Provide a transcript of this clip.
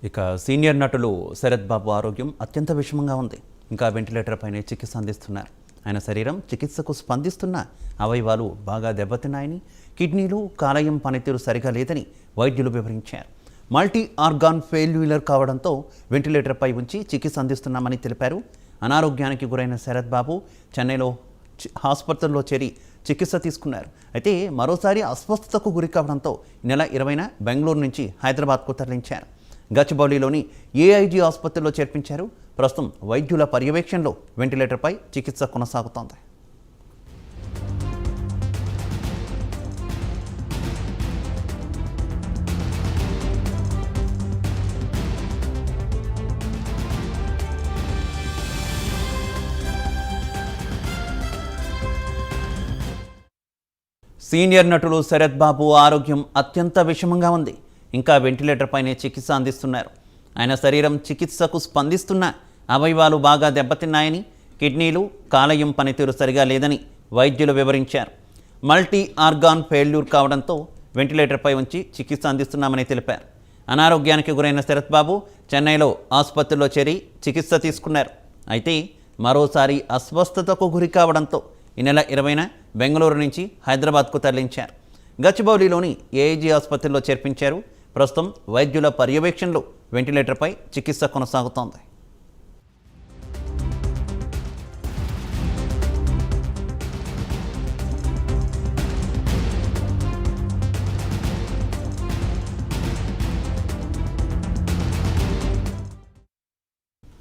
ఇక సీనియర్ నటులు శరత్ బాబు ఆరోగ్యం అత్యంత విషమంగా ఉంది. ఇంకా వెంటిలేటర్ పైనే చికిత్స అందిస్తున్నారు. ఆయన శరీరం చికిత్సకు స్పందిస్తున్న అవయవాలు బాగా దెబ్బతిన్నాయని, కిడ్నీలు కాలేయం పనితీరు సరిగా లేదని వైద్యులు వివరించారు. మల్టీ ఆర్గాన్ ఫెయిల్యూర్ కావడంతో వెంటిలేటర్పై ఉంచి చికిత్స అందిస్తున్నామని తెలిపారు. అనారోగ్యానికి గురైన శరత్ బాబు చెన్నైలో ఆసుపత్రిలో చేరి చికిత్స తీసుకున్నారు. అయితే మరోసారి అస్వస్థతకు గురి కావడంతో నెల 20న బెంగళూరు నుంచి హైదరాబాద్కు తరలించారు. గచ్చిబౌలిలోని ఏఐజీ ఆసుపత్రిలో చేర్పించారు. ప్రస్తుతం వైద్యుల పర్యవేక్షణలో వెంటిలేటర్పై చికిత్స కొనసాగుతోంది. సీనియర్ నటులు శరత్ బాబు ఆరోగ్యం అత్యంత విషమంగా ఉంది. ఇంకా వెంటిలేటర్ పైనే చికిత్స అందిస్తున్నారు. ఆయన శరీరం చికిత్సకు స్పందిస్తున్న అవయవాలు బాగా దెబ్బతిన్నాయని, కిడ్నీలు కాలేయం పనితీరు సరిగా లేదని వైద్యులు వివరించారు. మల్టీ ఆర్గాన్ ఫెయిల్యూర్ కావడంతో వెంటిలేటర్పై ఉంచి చికిత్స అందిస్తున్నామని తెలిపారు. అనారోగ్యానికి గురైన శరత్ బాబు చెన్నైలో ఆసుపత్రిలో చేరి చికిత్స తీసుకున్నారు. అయితే మరోసారి అస్వస్థతకు గురి కావడంతో ఈ నెల 20న బెంగళూరు నుంచి హైదరాబాద్కు తరలించారు. గచ్చిబౌలిలోని ఏఐజీ ఆసుపత్రిలో చేర్పించారు. ప్రస్తుతం వైద్యుల పర్యవేక్షణలో వెంటిలేటర్పై చికిత్స కొనసాగుతోంది.